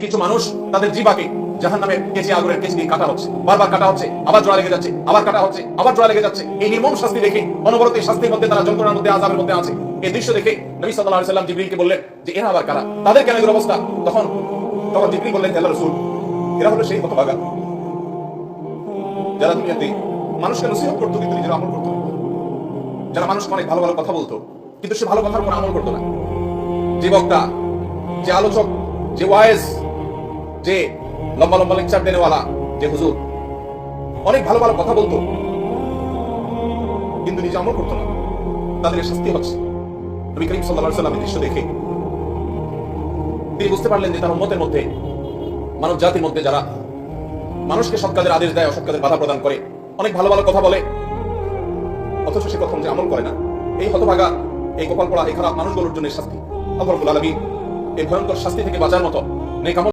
কিছু মানুষ তাদের জিবাকে জাহান্নামের কেচি আগুনের কেচি দিয়ে কাটা হচ্ছে, বারবার কাটা হচ্ছে, আবার জোড়া লেগে যাচ্ছে, আবার কাটা হচ্ছে, আবার জোড়া লেগে যাচ্ছে। এই নির্মম শাস্তি দেখে, অনবরত এই শাস্তির মধ্যে তারা যন্ত্রণার মধ্যে, আযাবের মধ্যে আছে। এই দৃশ্য দেখে নবী সাল্লাল্লাহু আলাইহি ওয়াসাল্লাম জিবরিলকে বললেন যে এরা আবার কারা, তাদের কেন এর অবস্থা? তখন জিবরিল বললেন, আল্লাহর রাসূল, এরা হলো সেই হতভাগা যারা দুনিয়াতে মানুষকে নসিহত করতো কিন্তু নিজেরা আমল করতো, যারা মানুষকে অনেক ভালো ভালো কথা বলতো কিন্তু সে ভালো কথার উপর আমল করতো না। যে বক্তা, যে আলোচক, যে ওয়াইজ, যে লম্বা লম্বা লেকচার দেনেওয়ালা, যে হুজুর অনেক ভালো ভালো কথা বলতো কিন্তু নিজে আমল করতো না, তাদের শাস্তি হচ্ছে। নবী করিম সাল্লাল্লাহু আলাইহি ওয়াসাল্লাম এই দৃশ্য দেখে তিনি বুঝতে পারলেন যে তার উম্মতের মধ্যে, মানব জাতির মধ্যে যারা মানুষকে সৎ কাজের আদেশ দেয়, অসৎ কাজের বাধা প্রদান করে, অনেক ভালো ভালো কথা বলে অথচ সে কথা অনুযায়ী আমল করে না, এই হতভাগা, এই কপাল পড়া, এই খারাপ মানুষগুলোর জন্য শাস্তি। আল্লাহ রাব্বুল আলামিন এই ভয়ঙ্কর শাস্তি থেকে বাঁচার মতো নেক আমল